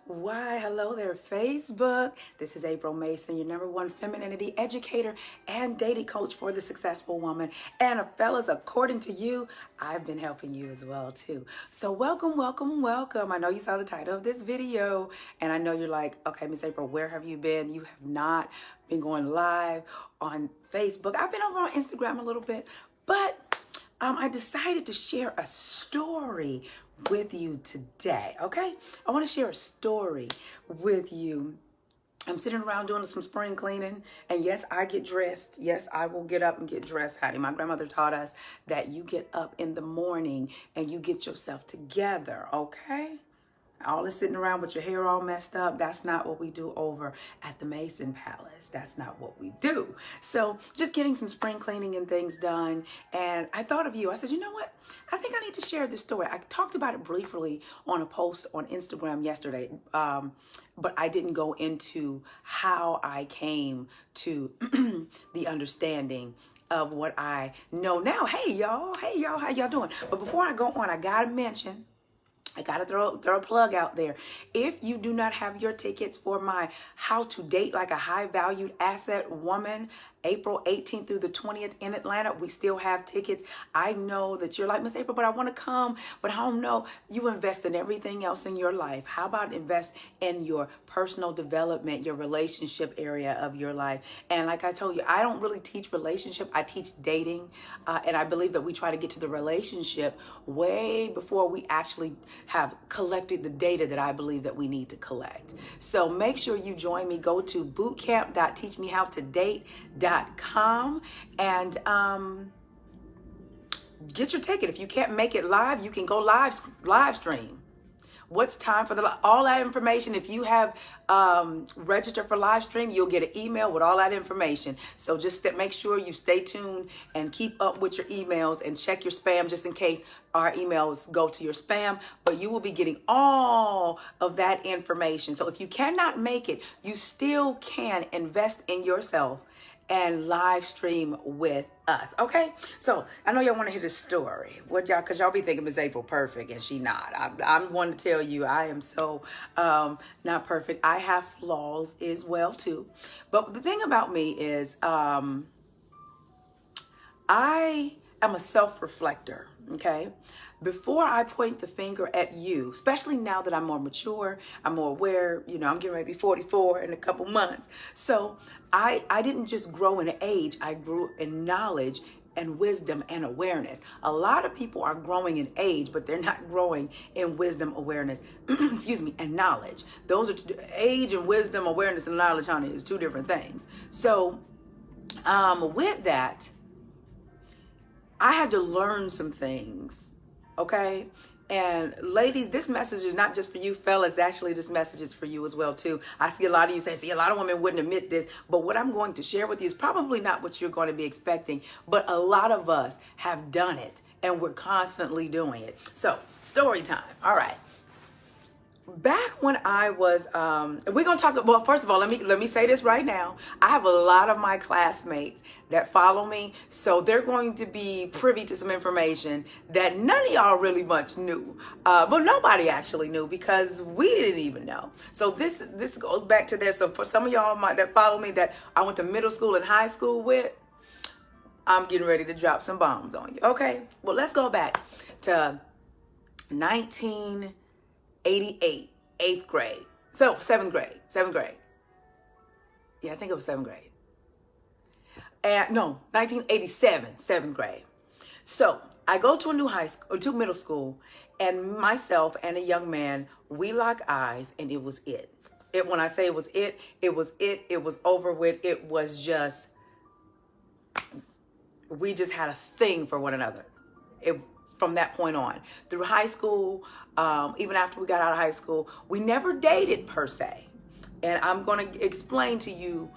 Why, hello there, Facebook. This is April Mason, your #1 femininity educator and dating coach for the successful woman. And fellas, according to you, I've been helping you as well too. So welcome, welcome, welcome. I know you saw the title of this video, and I know you're like, okay, Miss April, where have you been? You have not been going live on Facebook. I've been over on Instagram a little bit, but I decided to share a story with you today, okay? I want to share a story with you. I'm sitting around doing some spring cleaning, and yes, I get dressed. Yes, I will get up and get dressed, honey. My grandmother taught us that you get up in the morning and you get yourself together, okay? All is sitting around with your hair all messed up. That's not what we do over at the Mason Palace. That's not what we do. So just getting some spring cleaning and things done. And I thought of you. I said, you know what? I think I need to share this story. I talked about it briefly on a post on Instagram yesterday, but I didn't go into how I came to the understanding of what I know now. Hey, y'all, how y'all doing? But before I go on, I got to mention, I gotta throw a plug out there. If you do not have your tickets for my How to Date Like a High Valued Asset Woman, April 18th through the 20th in Atlanta, we still have tickets. I know that you're like, Miss April, but I want to come, but I don't know. You invest in everything else in your life. How about invest in your personal development, your relationship area of your life? And like I told you, I don't really teach relationship. I teach dating. And I believe that we try to get to the relationship way before we actually have collected the data that I believe that we need to collect. So make sure you join me. Go to bootcamp.teachmehowtodate.com and get your ticket. If you can't make it live, you can go live stream. What's time for all that information? If you have registered for live stream, you'll get an email with all that information. So just make sure you stay tuned and keep up with your emails and check your spam just in case our emails go to your spam. But you will be getting all of that information. So if you cannot make it, you still can invest in yourself and live stream with us, okay? So I know y'all want to hear this story. Because y'all be thinking Miss April perfect, and she not. I'm one to tell you I am so not perfect. I have flaws as well too. But the thing about me is I am a self-reflector, okay? Before I point the finger at you, especially now that I'm more mature, I'm more aware, I'm getting ready to be 44 in a couple months. So I didn't just grow in age, I grew in knowledge and wisdom and awareness. A lot of people are growing in age, but they're not growing in wisdom, awareness, excuse me, and knowledge. Those are age and wisdom, awareness, and knowledge, honey, is two different things. So with that, I had to learn some things, okay? And ladies, this message is not just for you fellas. Actually, this message is for you as well too. I see a lot of you say, a lot of women wouldn't admit this, but what I'm going to share with you is probably not what you're going to be expecting, but a lot of us have done it and we're constantly doing it. So story time. All right. Back when I was, we're going to talk, well, first of all, let me say this right now. I have a lot of my classmates that follow me, so they're going to be privy to some information that none of y'all really much knew. But nobody actually knew because we didn't even know. So this goes back to this. So for some of y'all that follow me that I went to middle school and high school with, I'm getting ready to drop some bombs on you. Okay, well, let's go back to 1988, 8th grade. So 7th grade. Yeah, I think it was 7th grade. And no, 1987, 7th grade. So I go to a new middle school, and myself and a young man, we lock eyes, and it was it. When I say it was it, it was it. It was over with. It was just, we just had a thing for one another. From that point on, through high school, even after we got out of high school, we never dated per se. And I'm going to explain to you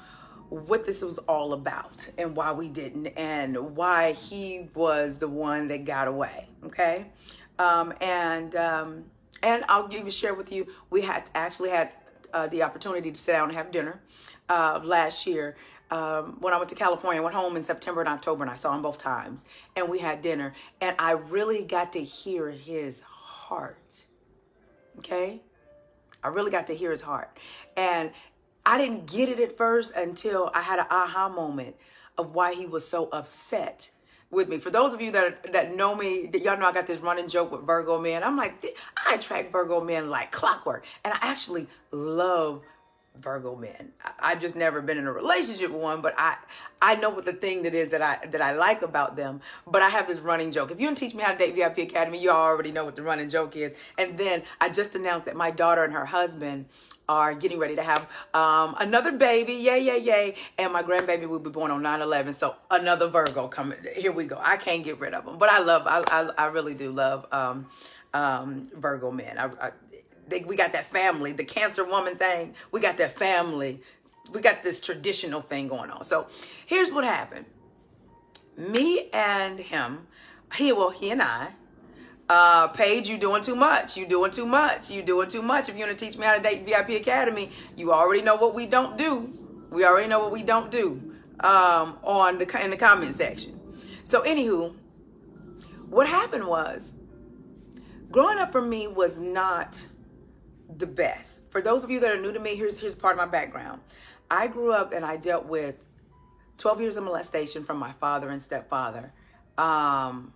what this was all about and why we didn't and why he was the one that got away. Okay. And I'll even share with you, we had the opportunity to sit down and have dinner last year. When I went to California, I went home in September and October, and I saw him both times. And we had dinner, and I really got to hear his heart. Okay? I really got to hear his heart. And I didn't get it at first until I had an aha moment of why he was so upset with me. For those of you that know me, that y'all know I got this running joke with Virgo men. I'm like, I attract Virgo men like clockwork. And I actually love Virgo men. I've just never been in a relationship with one, but I know what the thing that is that I like about them. But I have this running joke. If you don't teach me how to date VIP Academy, you already know what the running joke is. And then I just announced that my daughter and her husband are getting ready to have another baby. Yay, yay, yay. And my grandbaby will be born on 9/11. So another Virgo coming. Here we go. I can't get rid of them. But I really do love Virgo men. We got that family, the Cancer woman thing. We got that family. We got this traditional thing going on. So here's what happened. Me and him, he and I, Paige, you doing too much. You doing too much. You doing too much. If you want to teach me how to date VIP Academy, you already know what we don't do. We already know what we don't do in the comment section. So anywho, what happened was, growing up for me was not the best. For those of you that are new to me, here's part of my background. I grew up and I dealt with 12 years of molestation from my father and stepfather. And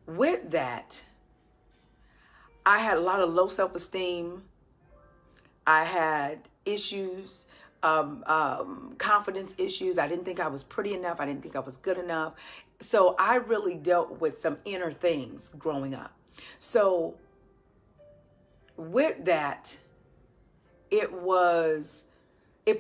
with that, I had a lot of low self-esteem. I had issues, confidence issues. I didn't think I was pretty enough. I didn't think I was good enough. So I really dealt with some inner things growing up. So with that, it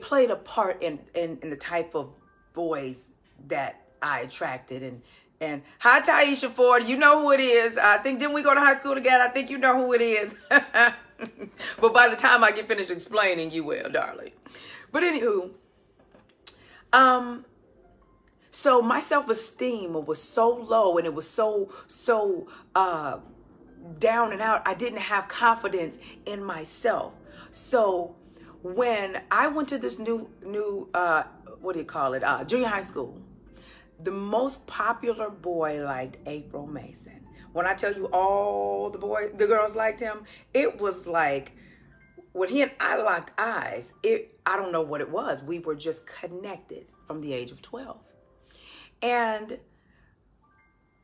played a part in the type of boys that I attracted. And hi, Taisha Ford, you know who it is. I think, didn't we go to high school together? I think you know who it is. But by the time I get finished explaining, you will, darling. But anywho, so my self-esteem was so low, and it was so down and out. I didn't have confidence in myself. So when I went to this new junior high school, the most popular boy liked April Mason. When I tell you all the girls liked him, it was like when he and I locked eyes, I don't know what it was. We were just connected from the age of 12. And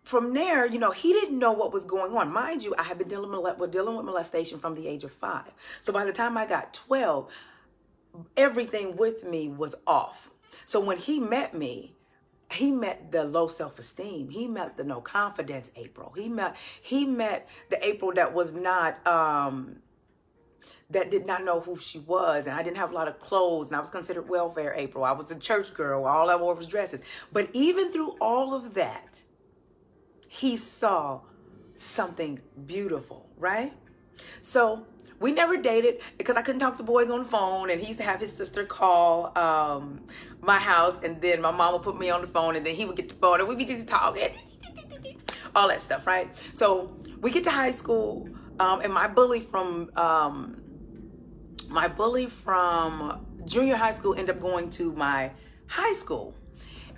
from there, he didn't know what was going on. Mind you, I had been dealing with molestation from the age of 5. So by the time I got 12, everything with me was off. So when he met me, he met the low self-esteem. He met the no confidence April. He met the April that was not, that did not know who she was. And I didn't have a lot of clothes, and I was considered welfare April. I was a church girl. All I wore was dresses. But even through all of that, he saw something beautiful, right? So we never dated because I couldn't talk to boys on the phone, and he used to have his sister call my house, and then my mom would put me on the phone, and then he would get the phone, and we'd be just talking, all that stuff, right? So we get to high school, and my bully from junior high school ended up going to my high school.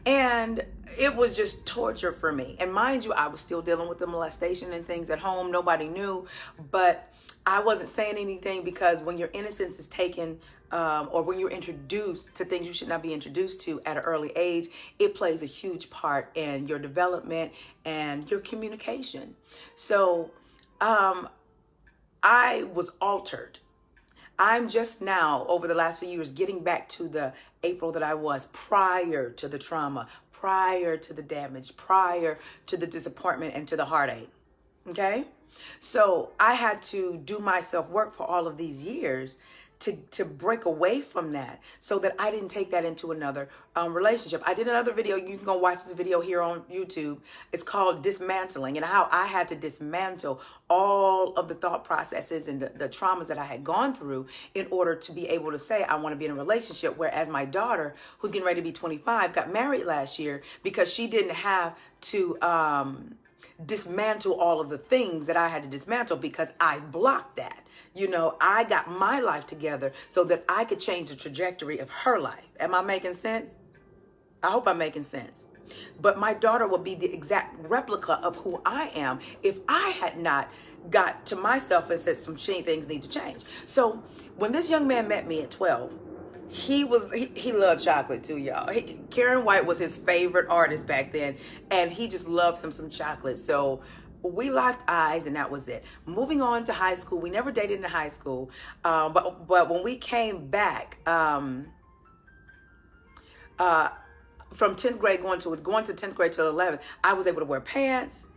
And it was just torture for me. And mind you, I was still dealing with the molestation and things at home. Nobody knew, but I wasn't saying anything because when your innocence is taken, or when you're introduced to things you should not be introduced to at an early age, it plays a huge part in your development and your communication. So I was altered. I'm just now, over the last few years, getting back to the April that I was prior to the trauma, prior to the damage, prior to the disappointment and to the heartache. Okay? So I had to do my self-work for all of these years to break away from that so that I didn't take that into another relationship. I did another video. You can go watch this video here on YouTube. It's called Dismantling, and how I had to dismantle all of the thought processes and the traumas that I had gone through in order to be able to say I want to be in a relationship. Whereas my daughter, who's getting ready to be 25, got married last year because she didn't have to dismantle all of the things that I had to dismantle because I blocked that. I got my life together so that I could change the trajectory of her life. Am I making sense? I hope I'm making sense. But my daughter would be the exact replica of who I am if I had not got to myself and said some things need to change. So when this young man met me at 12, he loved chocolate too, y'all. Karen White was his favorite artist back then, and he just loved him some chocolate. So we locked eyes, and that was it. Moving on to high school, we never dated in high school, but when we came back from 10th grade going to 10th grade to 11th, I was able to wear pants.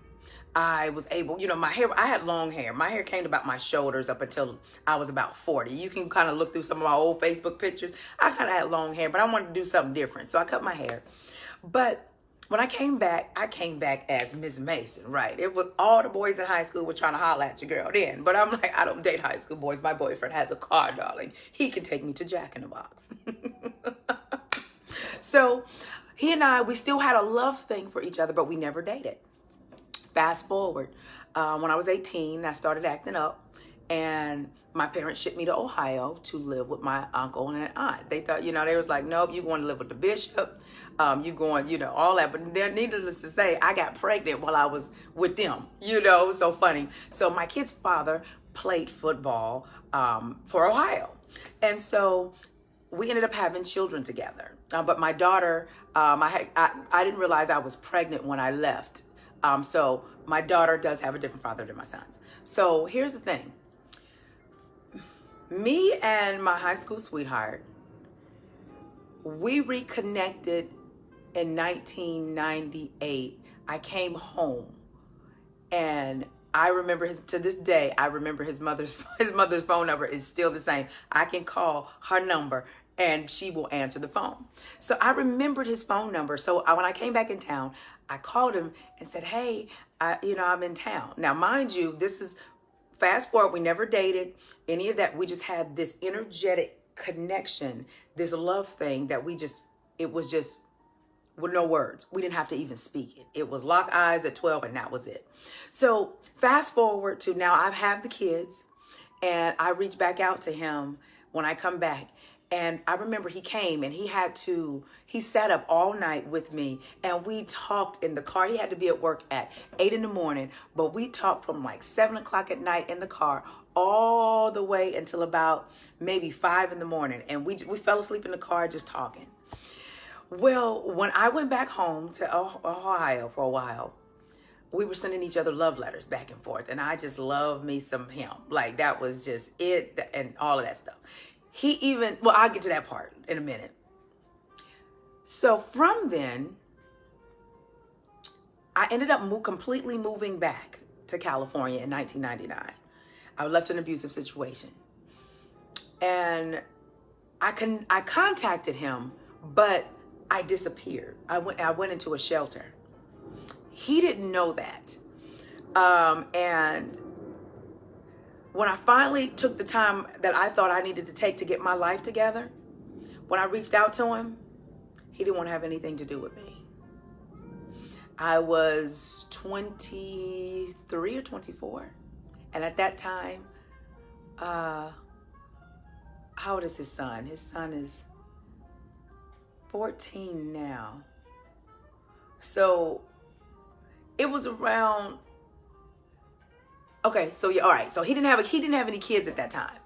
I was able, my hair, I had long hair. My hair came to about my shoulders up until I was about 40. You can kind of look through some of my old Facebook pictures. I kind of had long hair, but I wanted to do something different. So I cut my hair. But when I came back as Miss Mason, right? It was all the boys in high school were trying to holler at your girl then. But I'm like, I don't date high school boys. My boyfriend has a car, darling. He can take me to Jack in the Box. So he and I, we still had a love thing for each other, but we never dated. Fast forward, when I was 18, I started acting up, and my parents shipped me to Ohio to live with my uncle and an aunt. They thought, they was like, nope, you're going to live with the bishop. You're going, all that. But needless to say, I got pregnant while I was with them, so funny. So my kid's father played football for Ohio. And so we ended up having children together. But my daughter, I didn't realize I was pregnant when I left. So my daughter does have a different father than my son's. So here's the thing. Me and my high school sweetheart, we reconnected in 1998. I came home, and I remember to this day, I remember his mother's phone number is still the same. I can call her number and she will answer the phone. So I remembered his phone number. So when I came back in town, I called him and said, hey, I'm in town. Now, mind you, this is fast forward. We never dated any of that. We just had this energetic connection, this love thing that it was just with no words. We didn't have to even speak it. It was lock eyes at 12, and that was it. So fast forward to now, I've had the kids, and I reached back out to him when I come back. And I remember he came and he sat up all night with me, and we talked in the car. He had to be at work at 8 a.m, but we talked from like 7 o'clock at night in the car all the way until about maybe 5 a.m. And we fell asleep in the car just talking. Well, when I went back home to Ohio for a while, we were sending each other love letters back and forth. And I just love me some him. Like, that was just it and all of that stuff. I'll get to that part in a minute. So from then, I ended up completely moving back to California in 1999. I left an abusive situation. And I contacted him, but I disappeared. I went into a shelter. He didn't know that. And when I finally took the time that I thought I needed to take to get my life together, when I reached out to him, he didn't want to have anything to do with me. I was 23 or 24. And at that time, how old is his son? His son is 14 now. So it was around, okay, so yeah, all right. So he didn't have any kids at that time.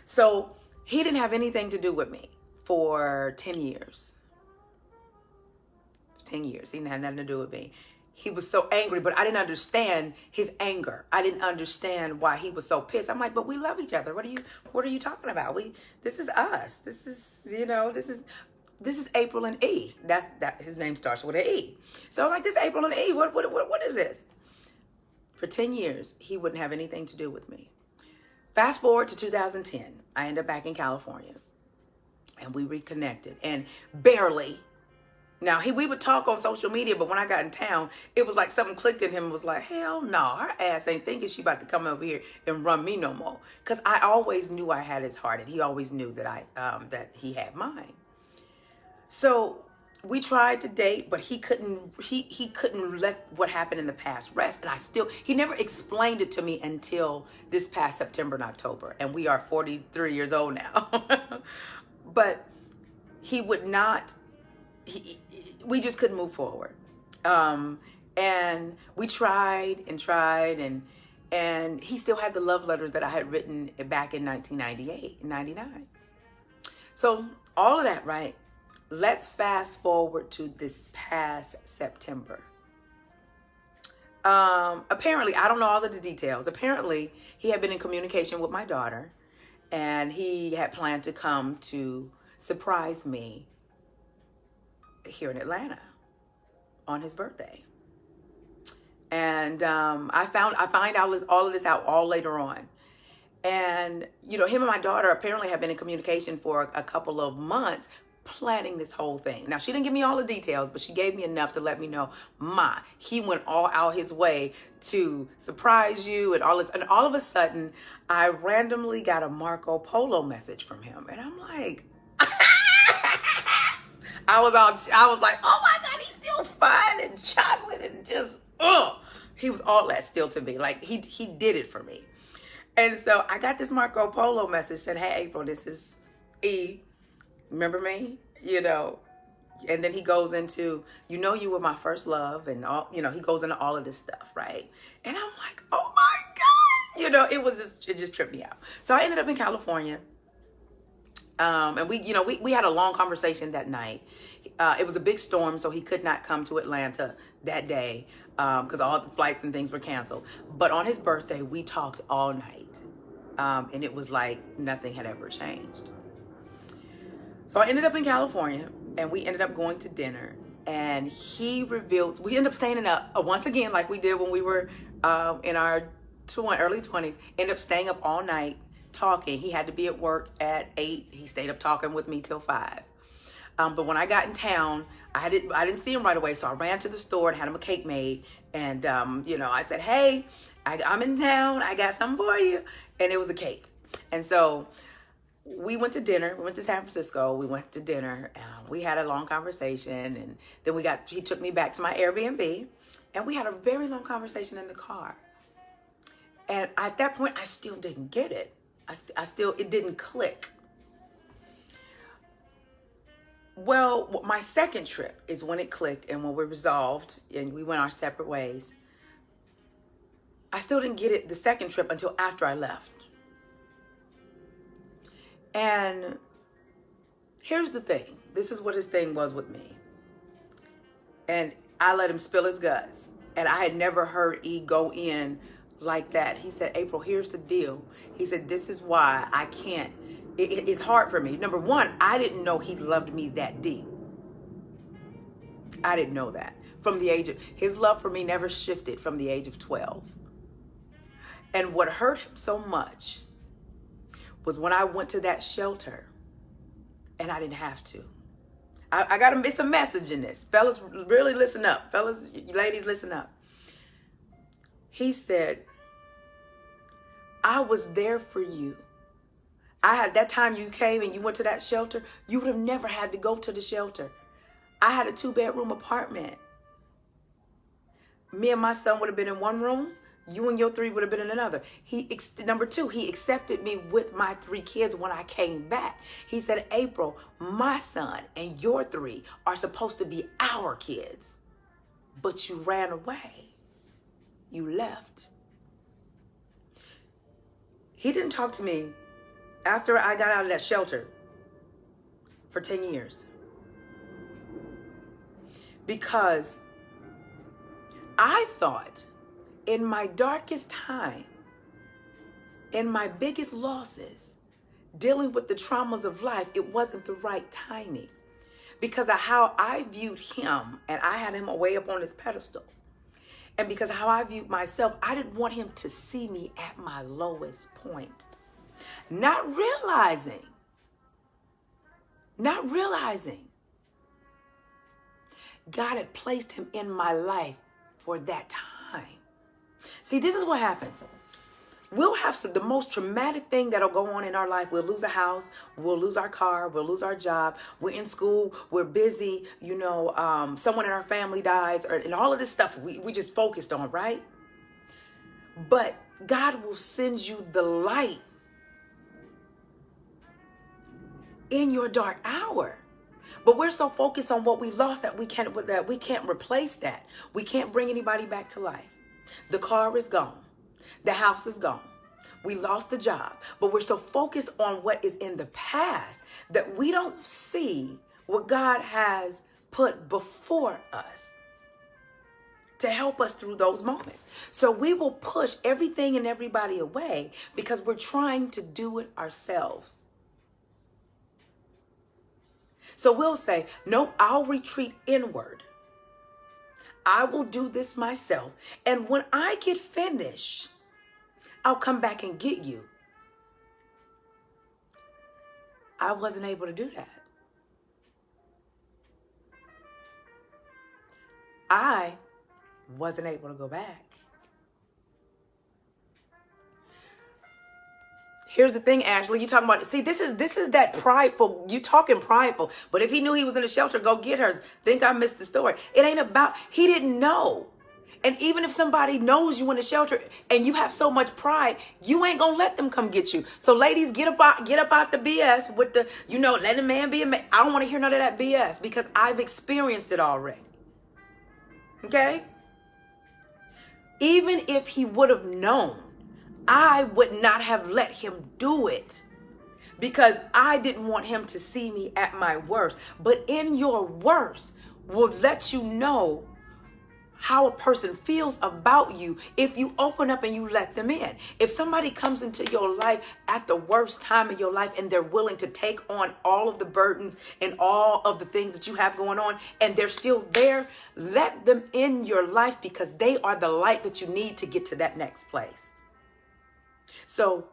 So he didn't have anything to do with me for 10 years. 10 years. He didn't have nothing to do with me. He was so angry, but I didn't understand his anger. I didn't understand why he was so pissed. I'm like, but we love each other. What are you talking about? This is us. This is April and E. That his name starts with an E. So I'm like, this is April and E. What is this? For 10 years, he wouldn't have anything to do with me. Fast forward to 2010, I ended up back in California, and we reconnected, and barely. Now, we would talk on social media, but when I got in town, it was like something clicked in him and was like, hell no, her ass ain't thinking she about to come over here and run me no more. Because I always knew I had his heart, and he always knew that that he had mine. So we tried to date, but he couldn't let what happened in the past rest. And he never explained it to me until this past September and October. And we are 43 years old now. But he we just couldn't move forward. And we tried and tried, and he still had the love letters that I had written back in 1998 and 99. So all of that, right? Let's fast forward to this past September. Apparently, I don't know all of the details. Apparently, he had been in communication with my daughter, and he had planned to come to surprise me here in Atlanta on his birthday. And I find out all of this out all later on. And, you know, him and my daughter apparently have been in communication for a couple of months planning this whole thing. Now, she didn't give me all the details, but she gave me enough to let me know, he went all out his way to surprise you and all this. And all of a sudden, I randomly got a Marco Polo message from him. And I'm like, I was like, oh my God, he's still fun and chocolate and just, he was all that still to me. Like he did it for me. And so I got this Marco Polo message saying, hey, April, this is E. Remember me? You know, and then he goes into, you know, you were my first love and all, you know, he goes into all of this stuff. Right. And I'm like, oh my God, you know, it just tripped me out. So I ended up in California. And we had a long conversation that night. It was a big storm, so he could not come to Atlanta that day because all the flights and things were canceled. But on his birthday, we talked all night. And it was like nothing had ever changed. So I ended up in California, and we ended up going to dinner. And we ended up staying once again, like we did when we were in our early 20s, ended up staying up all night talking. He had to be at work at 8. He stayed up talking with me till 5. But when I got in town, I didn't see him right away. So I ran to the store and had him a cake made. And, I said, hey, I'm in town. I got something for you. And it was a cake. And so we went to dinner. We went to San Francisco. We went to dinner. We had a long conversation. And then he took me back to my Airbnb. And we had a very long conversation in the car. And at that point, I still didn't get it. It didn't click. Well, my second trip is when it clicked and when we resolved and we went our separate ways. I still didn't get it the second trip until after I left. And here's the thing. This is what his thing was with me. And I let him spill his guts. And I had never heard E go in like that. He said, April, here's the deal. He said, this is why I can't. It's hard for me. Number one, I didn't know he loved me that deep. I didn't know that. His love for me never shifted from the age of 12. And what hurt him so much was when I went to that shelter and I didn't have to. It's a message in this. Fellas, really listen up. Fellas, ladies, listen up. He said, I was there for you. That time you came and you went to that shelter, you would have never had to go to the shelter. I had a 2-bedroom apartment. Me and my son would have been in one room. You and your 3 would have been in another. Number 2, he accepted me with my 3 kids when I came back. He said, April, my son and your 3 are supposed to be our kids, but you ran away. You left. He didn't talk to me after I got out of that shelter for 10 years. Because I thought in my darkest time, in my biggest losses, dealing with the traumas of life, it wasn't the right timing. Because of how I viewed him, and I had him way up on this pedestal. And because of how I viewed myself, I didn't want him to see me at my lowest point. Not realizing God had placed him in my life for that time. See, this is what happens. We'll have the most traumatic thing that'll go on in our life. We'll lose a house. We'll lose our car. We'll lose our job. We're in school. We're busy. Someone in our family dies, and all of this stuff we just focused on, right? But God will send you the light in your dark hour. But we're so focused on what we lost that we can't replace that. We can't bring anybody back to life. The car is gone. The house is gone. We lost the job. But we're so focused on what is in the past that we don't see what God has put before us to help us through those moments. So we will push everything and everybody away because we're trying to do it ourselves. So we'll say, no, I'll retreat inward. I will do this myself. And when I get finished, I'll come back and get you. I wasn't able to do that. I wasn't able to go back. Here's the thing, Ashley, you talking about, see, this is that prideful, you talking prideful, but if he knew he was in a shelter, go get her. Think I missed the story. It ain't about, he didn't know. And even if somebody knows you in a shelter and you have so much pride, you ain't gonna let them come get you. So ladies, get up out the BS with the, let a man be a man. I don't want to hear none of that BS because I've experienced it already. Okay? Even if he would have known, I would not have let him do it because I didn't want him to see me at my worst. But in your worst will let you know how a person feels about you if you open up and you let them in. If somebody comes into your life at the worst time of your life and they're willing to take on all of the burdens and all of the things that you have going on and they're still there, let them in your life because they are the light that you need to get to that next place. So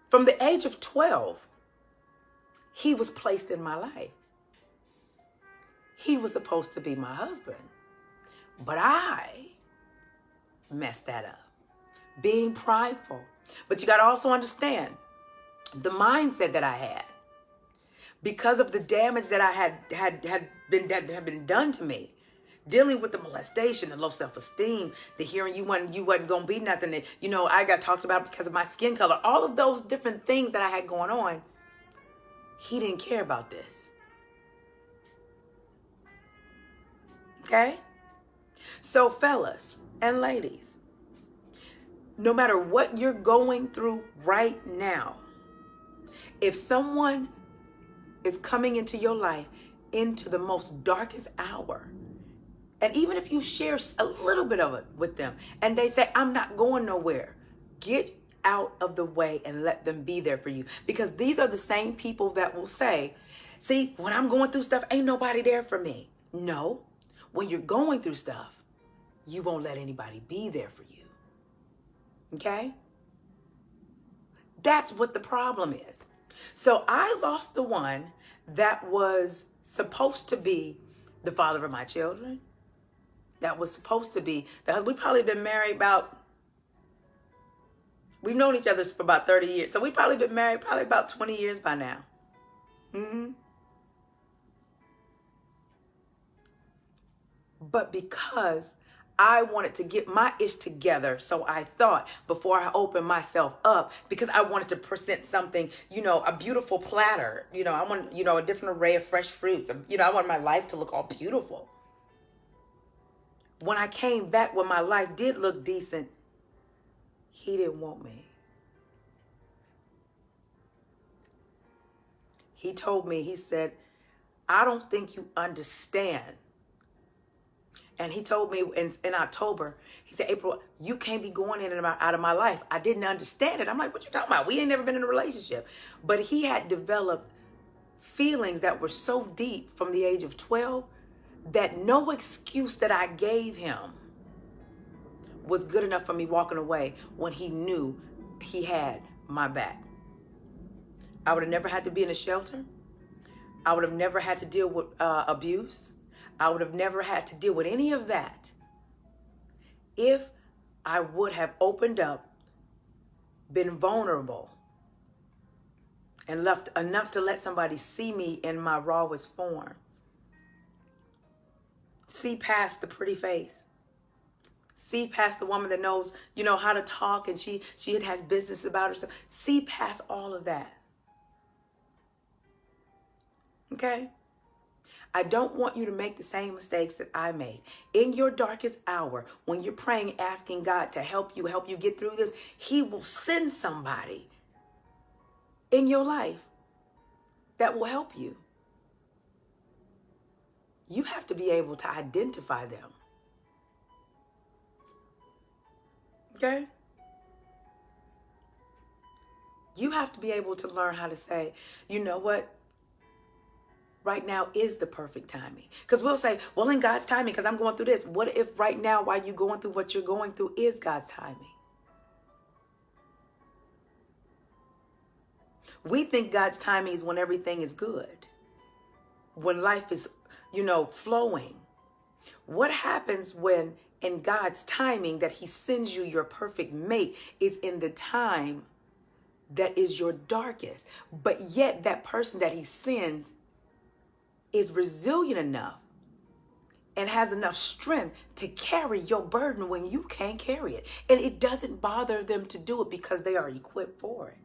from the age of 12, he was placed in my life. He was supposed to be my husband. But I messed that up, being prideful. But you got to also understand the mindset that I had because of the damage that I had been done to me, dealing with the molestation, the low self-esteem, the hearing you wasn't gonna be nothing. That, I got talked about because of my skin color, all of those different things that I had going on. He didn't care about this. Okay? So fellas and ladies, no matter what you're going through right now, if someone is coming into your life into the most darkest hour, and even if you share a little bit of it with them and they say, I'm not going nowhere, get out of the way and let them be there for you. Because these are the same people that will say, see, when I'm going through stuff, ain't nobody there for me. No, when you're going through stuff, you won't let anybody be there for you. Okay? That's what the problem is. So I lost the one that was supposed to be the father of my children. That was supposed to be the husband. We've probably been married we've known each other for about 30 years. So we've probably been married about 20 years by now. But because I wanted to get my ish together, so I thought before I opened myself up, because I wanted to present something, a beautiful platter. I want, a different array of fresh fruits. I want my life to look all beautiful. When I came back, when my life did look decent, he didn't want me. He told me, he said, I don't think you understand. And he told me in October, he said, April, you can't be going in and out of my life. I didn't understand it. I'm like, what you talking about? We ain't never been in a relationship. But he had developed feelings that were so deep from the age of 12 that no excuse that I gave him was good enough for me walking away when he knew he had my back. I would have never had to be in a shelter. I would have never had to deal with abuse. I would have never had to deal with any of that if I would have opened up, been vulnerable, and left enough to let somebody see me in my rawest form. See past the pretty face. See past the woman that knows, how to talk and she has business about herself. See past all of that. Okay? I don't want you to make the same mistakes that I made. In your darkest hour, when you're praying, asking God to help you get through this, he will send somebody in your life that will help you. You have to be able to identify them. Okay? You have to be able to learn how to say, you know what? Right now is the perfect timing. Because we'll say, well, in God's timing, because I'm going through this. What if right now, while you're going through what you're going through, is God's timing? We think God's timing is when everything is good, when life is, flowing. What happens when in God's timing that he sends you your perfect mate is in the time that is your darkest, but yet that person that he sends is resilient enough and has enough strength to carry your burden when you can't carry it. And it doesn't bother them to do it because they are equipped for it.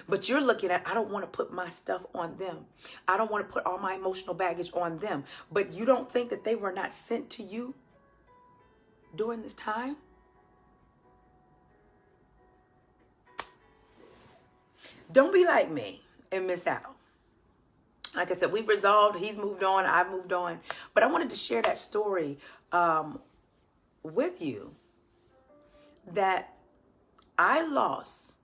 But you're looking at, I don't want to put my stuff on them. I don't want to put all my emotional baggage on them. But you don't think that they were not sent to you during this time? Don't be like me and miss out. Like I said, we've resolved. He's moved on. I've moved on. But I wanted to share that story with you, that I lost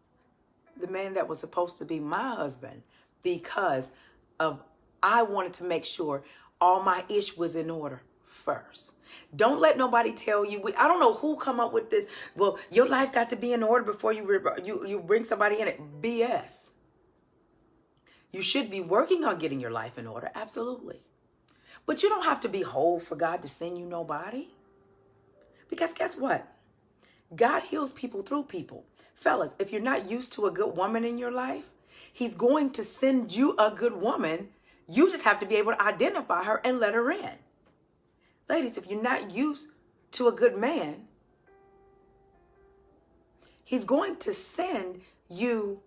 the man that was supposed to be my husband because of I wanted to make sure all my ish was in order first. Don't let nobody tell you. I don't know who come up with this. Well, your life got to be in order before you bring somebody in it. BS. You should be working on getting your life in order. Absolutely. But you don't have to be whole for God to send you nobody. Because guess what? God heals people through people. Fellas, if you're not used to a good woman in your life, he's going to send you a good woman. You just have to be able to identify her and let her in. Ladies, if you're not used to a good man, he's going to send you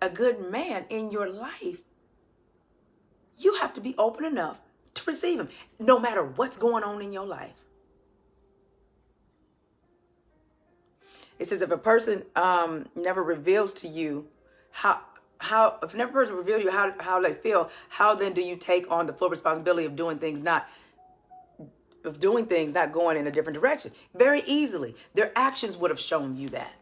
a good man in your life. You have to be open enough to receive him, no matter what's going on in your life. It says if a person never reveals to you if never person reveals to you how they feel, how then do you take on the full responsibility of doing things not going in a different direction? Very easily. Their actions would have shown you that.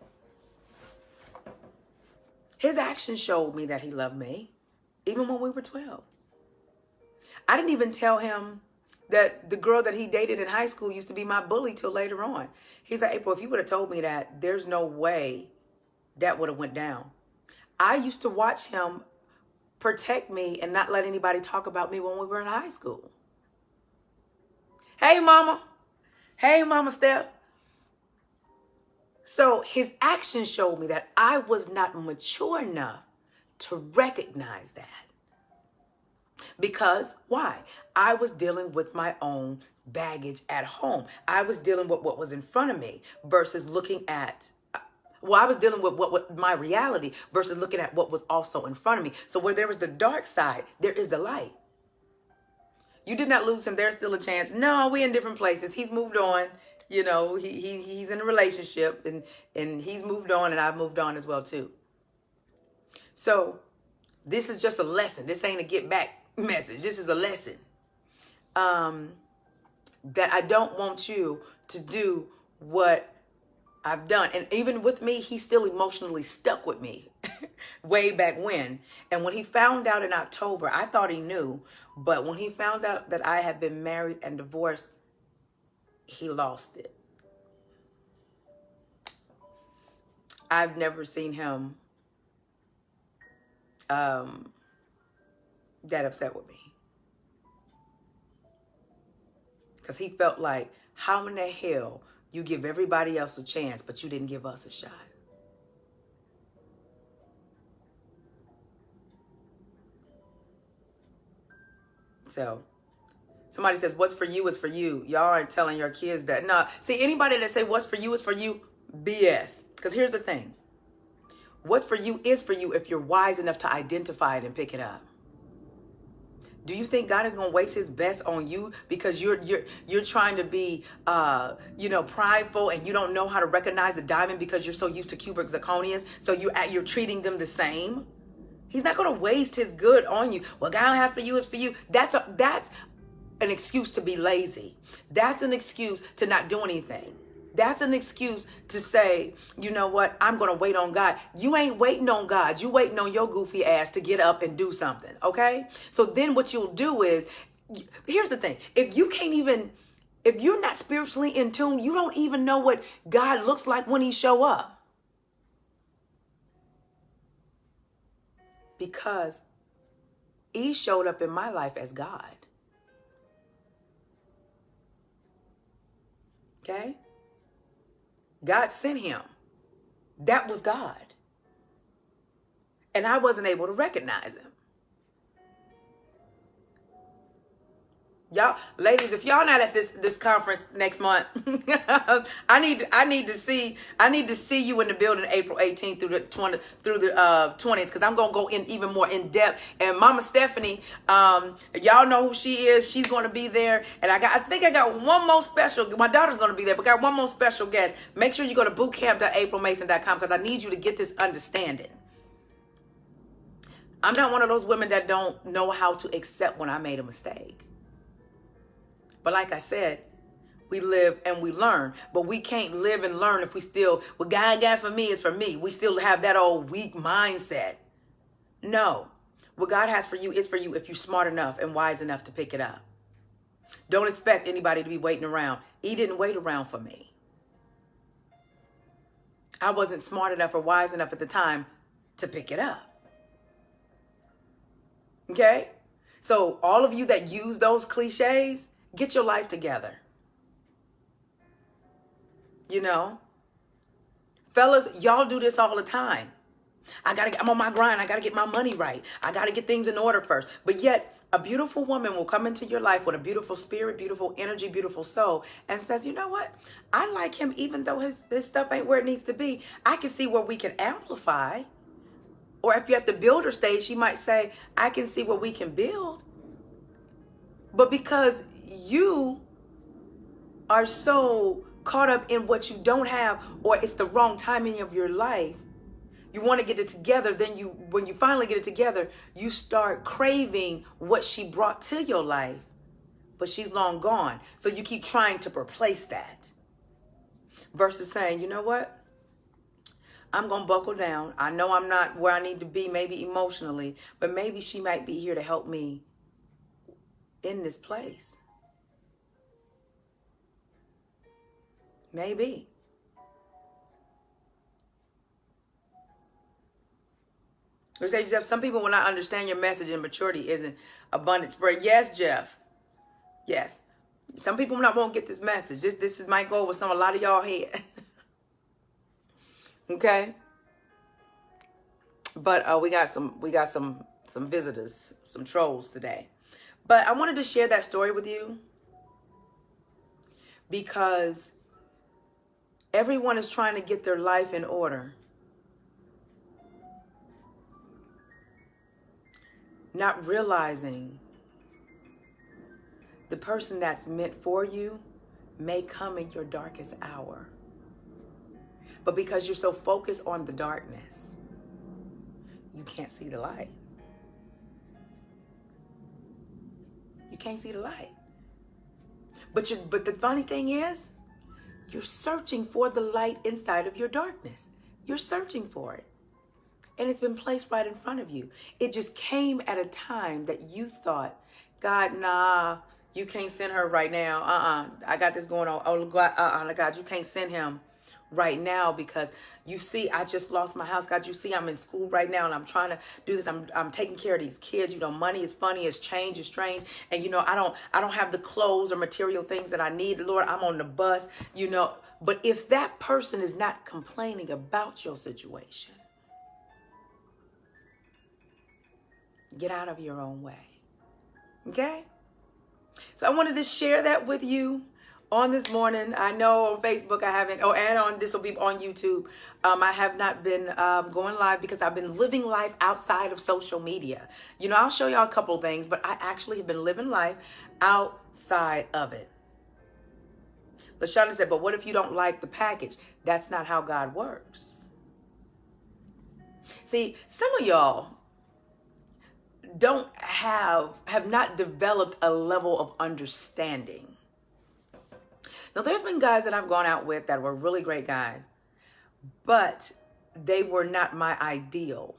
His actions showed me that he loved me, even when we were 12. I didn't even tell him that the girl that he dated in high school used to be my bully till later on. He's like, April, if you would have told me that, there's no way that would have went down. I used to watch him protect me and not let anybody talk about me when we were in high school. Hey, mama. Hey, mama Steph. So his actions showed me that I was not mature enough to recognize that. Because why? I was dealing with my own baggage at home. I was dealing with what was in front of me versus looking at, I was dealing with what my reality versus looking at what was also in front of me. So where there was the dark side, there is the light. You did not lose him. There's still a chance. No, we're in different places. He's moved on. He's in a relationship and he's moved on and I've moved on as well too. So this is just a lesson. This ain't a get back message. This is a lesson that I don't want you to do what I've done. And even with me, he's still emotionally stuck with me way back when. And when he found out in October, I thought he knew. But when he found out that I had been married and divorced, he lost it. I've never seen him that upset with me. Because he felt like, how in the hell you give everybody else a chance, but you didn't give us a shot? So somebody says, what's for you is for you. Y'all aren't telling your kids that. No, see, anybody that say what's for you is for you, BS. Because here's the thing. What's for you is for you if you're wise enough to identify it and pick it up. Do you think God is going to waste his best on you because you're trying to be prideful and you don't know how to recognize a diamond because you're so used to cubic zirconias, so you're treating them the same? He's not going to waste his good on you. What God have for you is for you. That's an excuse to be lazy. That's an excuse to not do anything. That's an excuse to say, you know what, I'm going to wait on God. You ain't waiting on God. You waiting on your goofy ass to get up and do something, okay? So then what you'll do is, here's the thing. If you're not spiritually in tune, you don't even know what God looks like when he show up. Because he showed up in my life as God. Okay? God sent him. That was God. And I wasn't able to recognize him. Y'all, ladies, if y'all not at this conference next month, I need to see you in the building April 18th through the 20th, because I'm gonna go in even more in depth. And Mama Stephanie, y'all know who she is. She's gonna be there, and I think I got one more special. My daughter's gonna be there, but got one more special guest. Make sure you go to bootcamp.aprilmason.com because I need you to get this understanding. I'm not one of those women that don't know how to accept when I made a mistake. But like I said, we live and we learn. But we can't live and learn if we still, what God got for me is for me. We still have that old weak mindset. No. What God has for you is for you if you're smart enough and wise enough to pick it up. Don't expect anybody to be waiting around. He didn't wait around for me. I wasn't smart enough or wise enough at the time to pick it up. Okay? So all of you that use those cliches, get your life together. You know? Fellas, y'all do this all the time. I'm on my grind. I got to get my money right. I got to get things in order first. But yet, a beautiful woman will come into your life with a beautiful spirit, beautiful energy, beautiful soul, and says, you know what? I like him even though his stuff ain't where it needs to be. I can see where we can amplify. Or if you're at the builder stage, she might say, I can see where we can build. But because you are so caught up in what you don't have, or it's the wrong timing of your life, you want to get it together, then when you finally get it together, you start craving what she brought to your life, but she's long gone. So you keep trying to replace that versus saying, you know what? I'm going to buckle down. I know I'm not where I need to be, maybe emotionally, but maybe she might be here to help me in this place. Maybe. We say, Jeff, some people will not understand your message and maturity isn't abundant spread. Yes, Jeff. Yes. Some people won't get this message. This is my goal with a lot of y'all here. Okay. But we got some visitors, some trolls today. But I wanted to share that story with you because everyone is trying to get their life in order, not realizing the person that's meant for you may come in your darkest hour. But because you're so focused on the darkness, you can't see the light. You can't see the light. But the funny thing is, you're searching for the light inside of your darkness. You're searching for it. And it's been placed right in front of you. It just came at a time that you thought, God, nah, you can't send her right now. I got this going on. Oh, God, God, you can't send him right now because you see, I just lost my house. God, you see, I'm in school right now and I'm trying to do this. I'm taking care of these kids. You know, money is funny, it's change, it's strange. And you know, I don't have the clothes or material things that I need. Lord, I'm on the bus, you know. But if that person is not complaining about your situation, get out of your own way. Okay? So I wanted to share that with you On this morning, I know on Facebook I haven't, and on this will be on YouTube. I have not been going live because I've been living life outside of social media. You know, I'll show y'all a couple of things, but I actually have been living life outside of it. LaShonda said, but what if you don't like the package? That's not how God works. See, some of y'all have not developed a level of understanding. Now, there's been guys that I've gone out with that were really great guys, but they were not my ideal.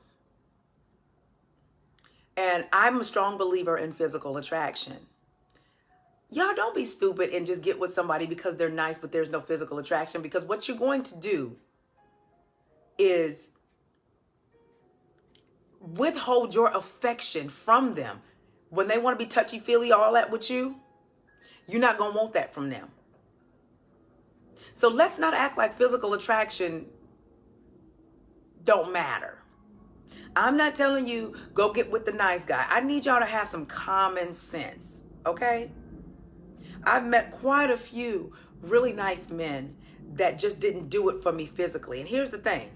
And I'm a strong believer in physical attraction. Y'all don't be stupid and just get with somebody because they're nice, but there's no physical attraction, because what you're going to do is withhold your affection from them. When they want to be touchy-feely, all that with you, you're not going to want that from them. So let's not act like physical attraction don't matter. I'm not telling you go get with the nice guy. I need y'all to have some common sense, okay? I've met quite a few really nice men that just didn't do it for me physically. And here's the thing.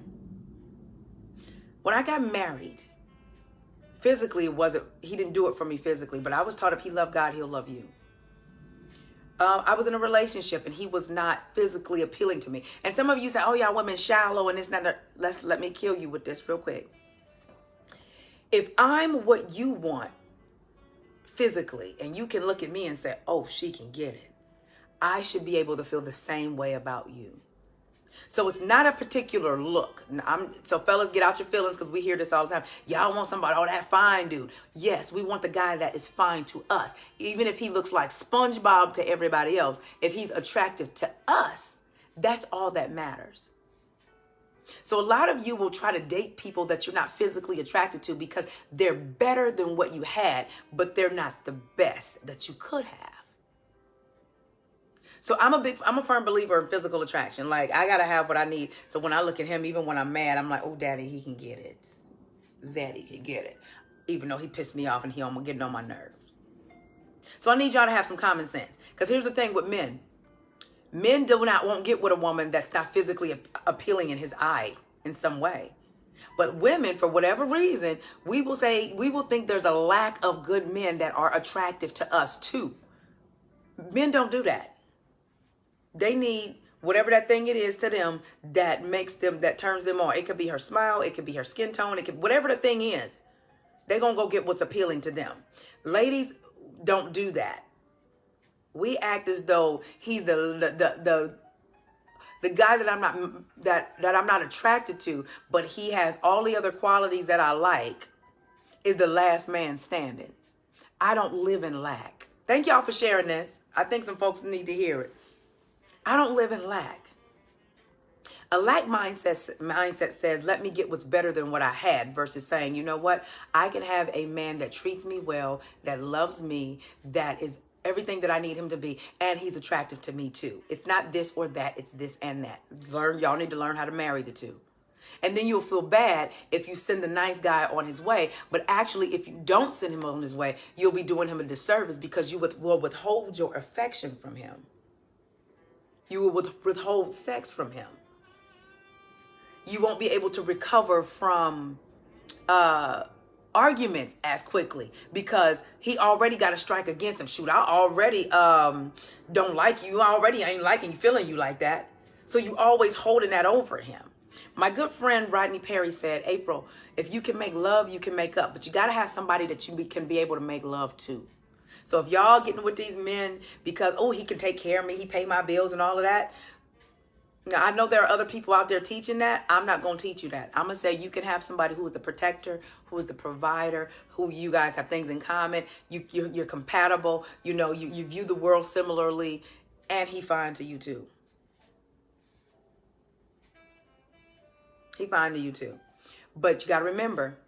When I got married, physically, he didn't do it for me physically, but I was taught if he loved God, he'll love you. I was in a relationship and he was not physically appealing to me. And some of you say, oh yeah, women shallow and it's not, let me kill you with this real quick. If I'm what you want physically and you can look at me and say, oh, she can get it, I should be able to feel the same way about you. So it's not a particular look. So fellas, get out your feelings, because we hear this all the time. Y'all want somebody, oh, that fine dude. Yes, we want the guy that is fine to us. Even if he looks like SpongeBob to everybody else, if he's attractive to us, that's all that matters. So a lot of you will try to date people that you're not physically attracted to because they're better than what you had, but they're not the best that you could have. So I'm a firm believer in physical attraction. Like, I got to have what I need. So when I look at him, even when I'm mad, I'm like, oh, daddy, he can get it. Zaddy can get it. Even though he pissed me off and he almost getting on my nerves. So I need y'all to have some common sense. Because here's the thing with men. Men won't get with a woman that's not physically appealing in his eye in some way. But women, for whatever reason, we will think there's a lack of good men that are attractive to us too. Men don't do that. They need whatever that thing it is to them that turns them on. It could be her smile. It could be her skin tone. It could, whatever the thing is, they're going to go get what's appealing to them. Ladies don't do that. We act as though he's the guy that I'm not attracted to, but he has all the other qualities that I like, is the last man standing. I don't live in lack. Thank y'all for sharing this. I think some folks need to hear it. I don't live in lack. A lack mindset says, let me get what's better than what I had, versus saying, you know what? I can have a man that treats me well, that loves me, that is everything that I need him to be, and he's attractive to me too. It's not this or that, it's this and that. Y'all need to learn how to marry the two. And then you'll feel bad if you send the nice guy on his way, but actually if you don't send him on his way, you'll be doing him a disservice, because you will withhold your affection from him. You will withhold sex from him. You won't be able to recover from arguments as quickly, because he already got a strike against him. Shoot, I already don't like you. I already ain't liking you, feeling you like that. So you always holding that over him. My good friend Rodney Perry said, April, if you can make love, you can make up. But you got to have somebody that you can be able to make love to. So if y'all getting with these men because, oh, he can take care of me, he pay my bills and all of that. Now, I know there are other people out there teaching that. I'm not going to teach you that. I'm going to say you can have somebody who is the protector, who is the provider, who you guys have things in common. You're compatible. You know, you view the world similarly, and he fine to you too. He fine to you too. But you got to remember,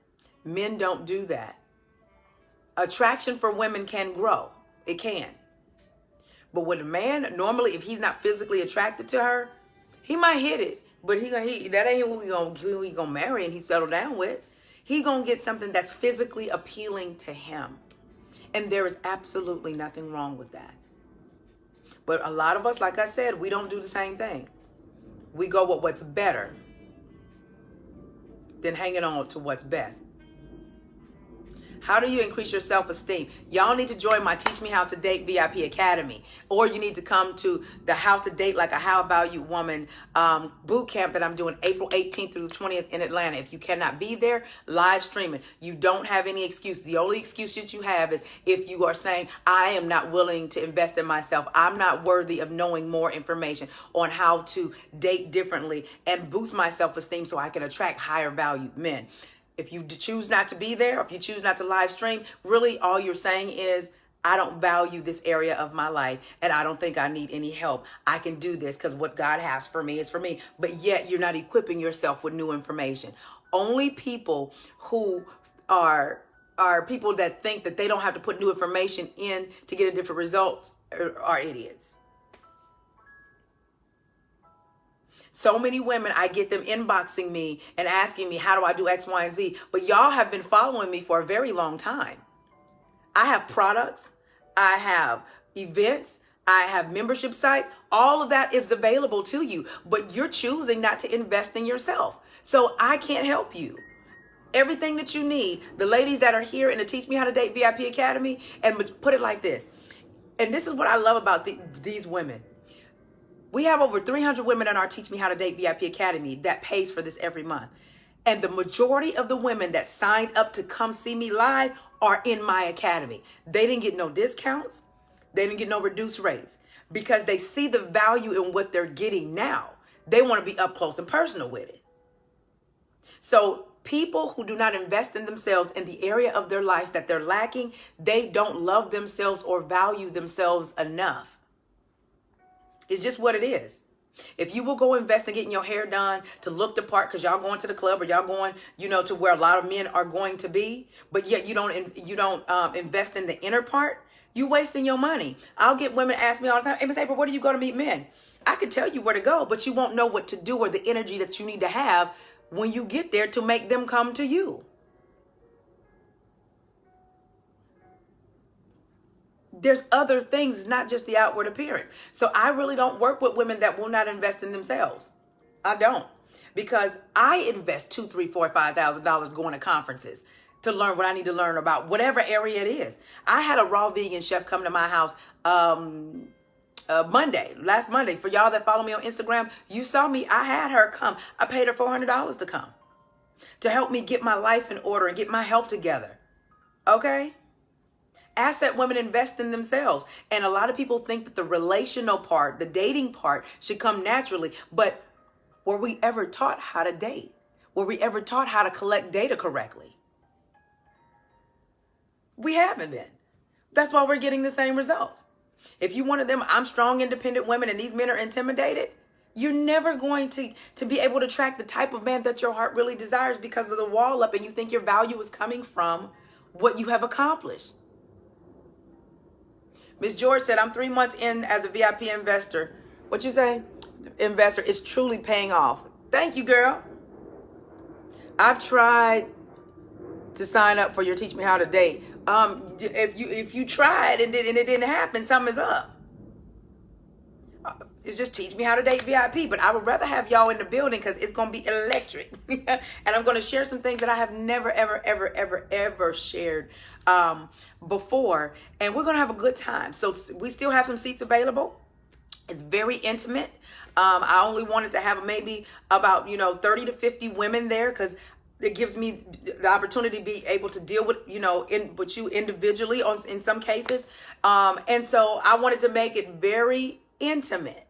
men don't do that. Attraction for women can grow. It can. But with a man, normally, if he's not physically attracted to her, he might hit it. But that ain't who he gonna marry and he settle down with. He gonna get something that's physically appealing to him. And there is absolutely nothing wrong with that. But a lot of us, like I said, we don't do the same thing. We go with what's better than hanging on to what's best. How do you increase your self-esteem? Y'all need to join my Teach Me How to Date VIP Academy. Or you need to come to the How to Date Like a How About You Woman boot camp that I'm doing April 18th through the 20th in Atlanta. If you cannot be there, live streaming. You don't have any excuse. The only excuse that you have is if you are saying, I am not willing to invest in myself. I'm not worthy of knowing more information on how to date differently and boost my self-esteem so I can attract higher valued men. If you choose not to be there, if you choose not to live stream, really all you're saying is, I don't value this area of my life and I don't think I need any help. I can do this because what God has for me is for me. But yet you're not equipping yourself with new information. Only people who are people that think that they don't have to put new information in to get a different result are idiots. So many women, I get them inboxing me and asking me, how do I do X, Y, and Z? But y'all have been following me for a very long time. I have products. I have events. I have membership sites. All of that is available to you, but you're choosing not to invest in yourself. So I can't help you. Everything that you need, the ladies that are here in the Teach Me How to Date VIP Academy, and put it like this. And this is what I love about these women. We have over 300 women in our Teach Me How to Date VIP Academy that pays for this every month. And the majority of the women that signed up to come see me live are in my academy. They didn't get no discounts. They didn't get no reduced rates because they see the value in what they're getting now. They want to be up close and personal with it. So people who do not invest in themselves in the area of their lives that they're lacking, they don't love themselves or value themselves enough. It's just what it is. If you will go invest in getting your hair done to look the part because y'all going to the club or y'all going, to where a lot of men are going to be, but yet you don't invest in the inner part, you wasting your money. I'll get women ask me all the time, hey, Miss April, where do you go to meet men? I could tell you where to go, but you won't know what to do or the energy that you need to have when you get there to make them come to you. There's other things, it's not just the outward appearance. So I really don't work with women that will not invest in themselves. I don't. Because I invest $2,000, $3,000, $4,000, $5,000 going to conferences to learn what I need to learn about whatever area it is. I had a raw vegan chef come to my house last Monday. For y'all that follow me on Instagram, you saw me. I had her come. I paid her $400 to come to help me get my life in order and get my health together. Okay? Asset women invest in themselves. And a lot of people think that the relational part, the dating part, should come naturally. But were we ever taught how to date? Were we ever taught how to collect data correctly? We haven't been. That's why we're getting the same results. If you wanted them, I'm strong, independent women, and these men are intimidated, you're never going to be able to track the type of man that your heart really desires because of the wall up and you think your value is coming from what you have accomplished. Miss George said, I'm 3 months in as a VIP investor. What you say? Investor, it's truly paying off. Thank you, girl. I've tried to sign up for your Teach Me How to Date. If you tried and it didn't happen, something is up. It's just Teach Me How to Date VIP. But I would rather have y'all in the building because it's going to be electric. And I'm going to share some things that I have never, ever, ever, ever, ever shared before. And we're going to have a good time. So we still have some seats available. It's very intimate. I only wanted to have maybe about, 30 to 50 women there because it gives me the opportunity to be able to deal with, with you individually in some cases. And so I wanted to make it very intimate.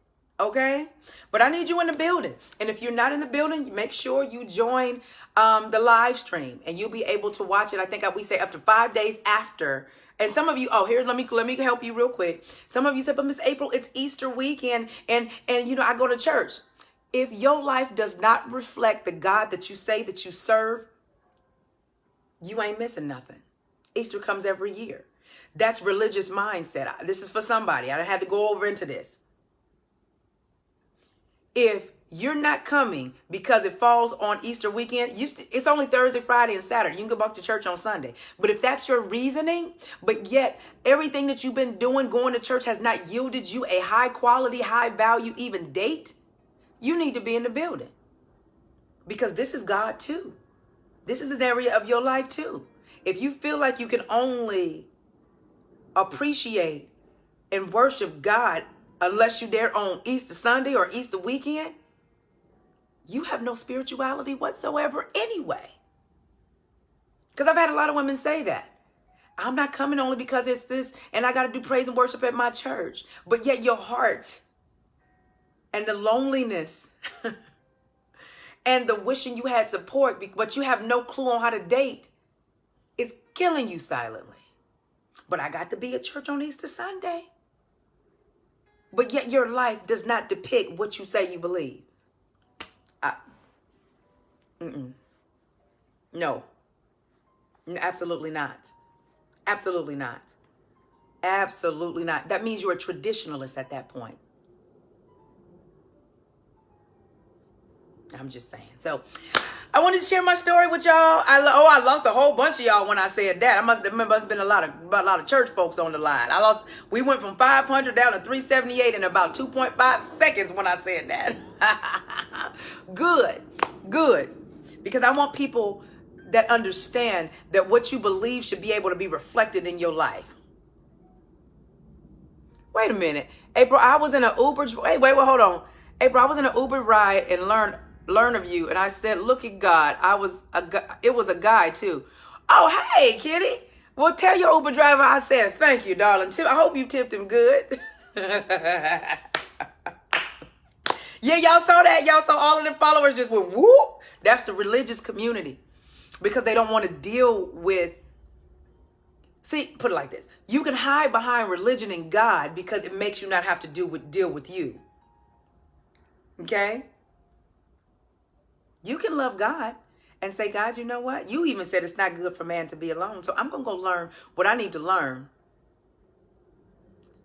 Okay, but I need you in the building. And if you're not in the building, make sure you join the live stream and you'll be able to watch it. I think we say up to 5 days after. And some of you, let me help you real quick. Some of you said, but Miss April, it's Easter weekend and I go to church. If your life does not reflect the God that you say that you serve, you ain't missing nothing. Easter comes every year. That's religious mindset. This is for somebody. I had to go over into this. If you're not coming because it falls on Easter weekend. It's only Thursday, Friday, and Saturday. You can go back to church on Sunday. But if that's your reasoning, but yet everything that you've been doing, going to church, has not yielded you a high quality, high value, even date, you need to be in the building. Because this is God too. This is an area of your life too. If you feel like you can only appreciate and worship God unless you're there on Easter Sunday or Easter weekend, you have no spirituality whatsoever anyway. Because I've had a lot of women say that. I'm not coming only because it's this and I got to do praise and worship at my church. But yet your heart and the loneliness and the wishing you had support, but you have no clue on how to date, is killing you silently. But I got to be at church on Easter Sunday. But yet your life does not depict what you say you believe. No, absolutely not. Absolutely not. Absolutely not. That means you're a traditionalist at that point. I'm just saying. So I wanted to share my story with y'all. I lost a whole bunch of y'all when I said that. Must have been a lot of church folks on the line. We went from 500 down to 378 in about 2.5 seconds when I said that. Good. Because I want people that understand that what you believe should be able to be reflected in your life. Wait a minute. April, I was in an Uber. Wait, hold on. April, I was in an Uber ride and learn of you. And I said, look at God. It was a guy too. Oh, hey, Kitty. Well, tell your Uber driver I said, thank you, darling. I hope you tipped him good. Yeah, y'all saw that. Y'all saw all of the followers just went whoop. That's the religious community. Because they don't want to deal with. See, put it like this. You can hide behind religion and God because it makes you not have to deal with you. Okay? You can love God and say, God, you know what? You even said it's not good for man to be alone. So I'm going to go learn what I need to learn.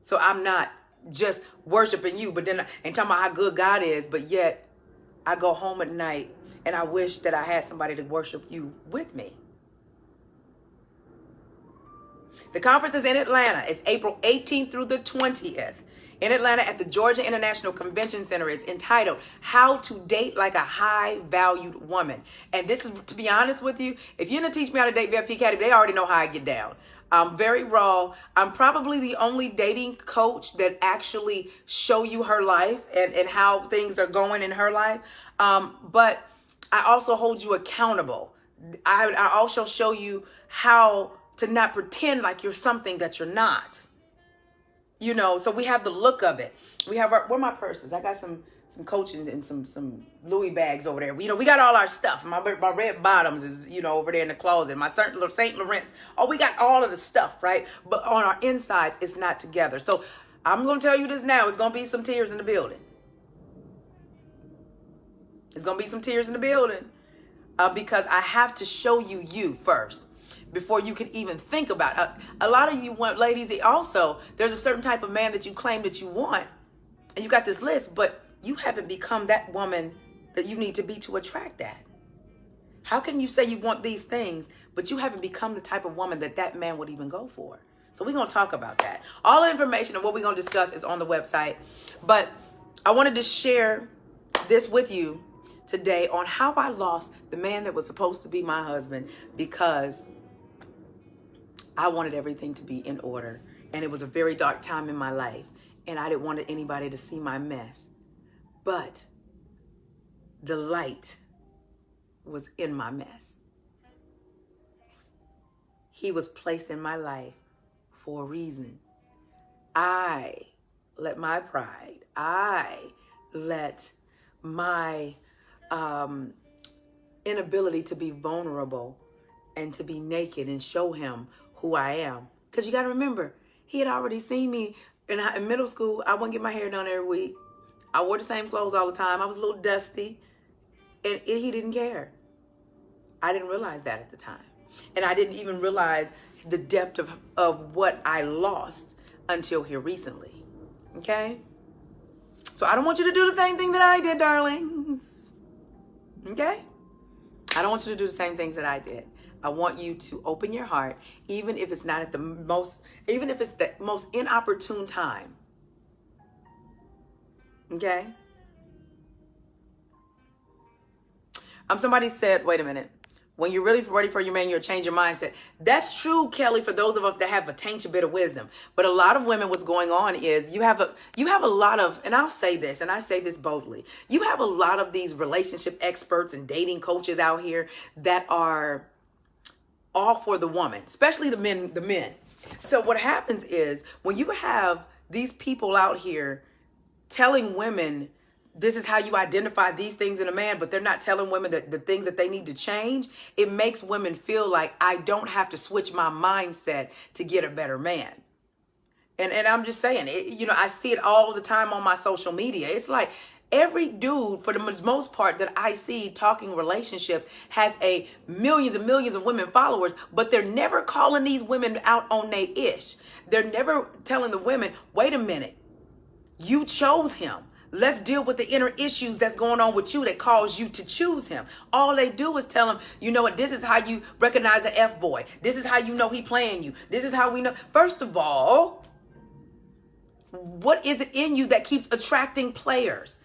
So I'm not just worshiping you, but then and talking about how good God is, but yet I go home at night and I wish that I had somebody to worship you with me. The conference is in Atlanta. It's April 18th through the 20th. In Atlanta at the Georgia International Convention Center. It's entitled, How to Date Like a High-Valued Woman. And this is, to be honest with you, if you're going to teach me how to date VIP Academy, they already know how I get down. I'm very raw. I'm probably the only dating coach that actually show you her life and how things are going in her life. But I also hold you accountable. I also show you how to not pretend like you're something that you're not. You know, so we have the look of it. We have where are my purses? I got some coaching and some Louis bags over there. You know, we got all our stuff. My red bottoms is, you know, over there in the closet. My St. Laurent's. Oh, we got all of the stuff, right? But on our insides, it's not together. So I'm going to tell you this now. It's going to be some tears in the building. It's going to be some tears in the building because I have to show you first. Before you can even think about it. A lot of you want, ladies, also, there's a certain type of man that you claim that you want, and you got this list, but you haven't become that woman that you need to be to attract that. How can you say you want these things, but you haven't become the type of woman that man would even go for? So we're going to talk about that. All the information and what we're going to discuss is on the website, but I wanted to share this with you today on how I lost the man that was supposed to be my husband because I wanted everything to be in order. And it was a very dark time in my life. And I didn't want anybody to see my mess. But the light was in my mess. He was placed in my life for a reason. I let my pride, I let my inability to be vulnerable and to be naked and show him who I am. Because you got to remember, he had already seen me in middle school. I wouldn't get my hair done every week. I wore the same clothes all the time. I was a little dusty. And he didn't care. I didn't realize that at the time. And I didn't even realize the depth of what I lost until here recently. Okay? So I don't want you to do the same thing that I did, darling. things. Okay? I don't want you to do the same things that I did. I want you to open your heart, even if it's not at even if it's the most inopportune time. Okay? Somebody said, wait a minute. When you're really ready for your man, you'll change your mindset. That's true, Kelly, for those of us that have a tainted bit of wisdom. But a lot of women, what's going on is you have a lot of, and I'll say this, and I say this boldly, you have a lot of these relationship experts and dating coaches out here that are all for the woman, especially the men. So what happens is when you have these people out here telling women, this is how you identify these things in a man, but they're not telling women that the things that they need to change, it makes women feel like I don't have to switch my mindset to get a better man. And I'm just saying, I see it all the time on my social media. It's like every dude, for the most part, that I see talking relationships has millions and millions of women followers, but they're never calling these women out on their ish. They're never telling the women, wait a minute, you chose him. Let's deal with the inner issues that's going on with you that caused you to choose him. All they do is tell him, you know what, this is how you recognize an F-boy. This is how you know he playing you. This is how we know. First of all, what is it in you that keeps attracting players?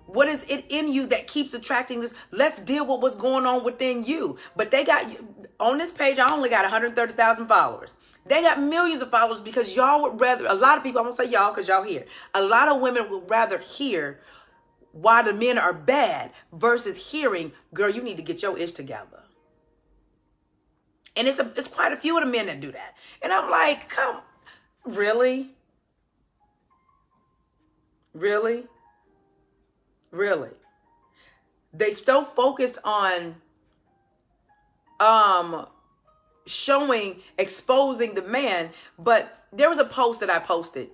What is it in you that keeps attracting this? Let's deal with what's going on within you. But they got, on this page, I only got 130,000 followers. They got millions of followers because y'all would rather, a lot of people, I'm going to say y'all because y'all here. A lot of women would rather hear why the men are bad versus hearing, girl, you need to get your ish together. And it's quite a few of the men that do that. And I'm like, come, really? Really? Really? They so focused on exposing the man, but there was a post that I posted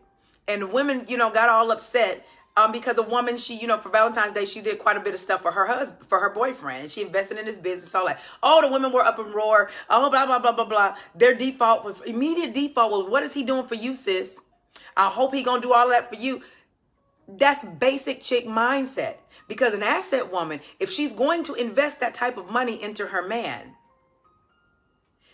and women, got all upset because a woman, she, for Valentine's Day, she did quite a bit of stuff for her husband, for her boyfriend, and she invested in his business. So like, oh, the women were up and roar, oh, blah, blah, blah, blah, blah. Their immediate default was, what is he doing for you, sis? I hope he gonna do all of that for you. That's basic chick mindset, because an asset woman, if she's going to invest that type of money into her man,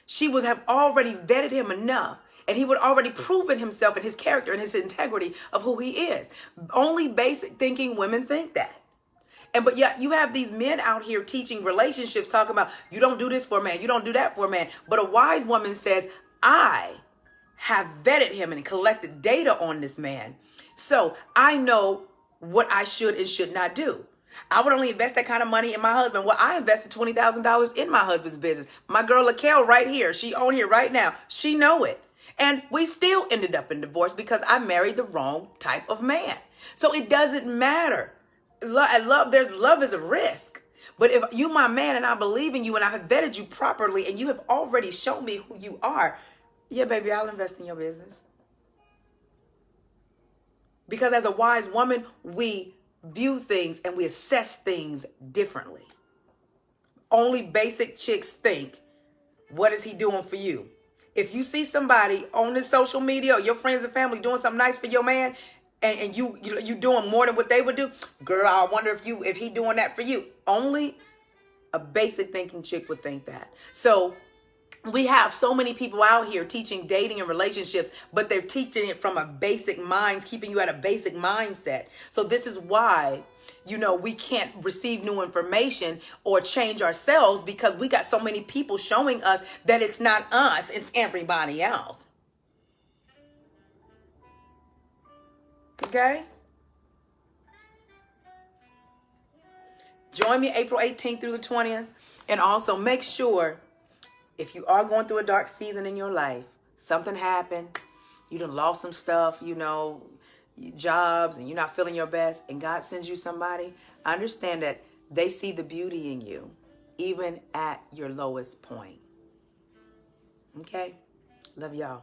she would have already vetted him enough, and he would already proven himself and his character and his integrity of who he is. Only basic thinking women think that. But yet you have these men out here teaching relationships, talking about you don't do this for a man, you don't do that for a man. But a wise woman says, I have vetted him and collected data on this man, so I know what I should and should not do. I would only invest that kind of money in my husband. Well, I invested $20,000 in my husband's business. My girl, Laquel, right here, she on here right now. She know it. And we still ended up in divorce because I married the wrong type of man. So it doesn't matter. Love is a risk. But if you my man and I believe in you and I have vetted you properly and you have already shown me who you are, yeah, baby, I'll invest in your business. Because as a wise woman, we view things and we assess things differently. Only basic chicks think, what is he doing for you? If you see somebody on the social media or your friends and family doing something nice for your man, and you doing more than what they would do, girl, I wonder if he doing that for you. Only a basic thinking chick would think that. So we have so many people out here teaching dating and relationships, but they're teaching it from a basic mind, keeping you at a basic mindset. So this is why, we can't receive new information or change ourselves, because we got so many people showing us that it's not us, it's everybody else. Okay? Join me April 18th through the 20th. And also make sure, if you are going through a dark season in your life, something happened, you done lost some stuff, jobs, and you're not feeling your best, and God sends you somebody, understand that they see the beauty in you, even at your lowest point. Okay? Love y'all.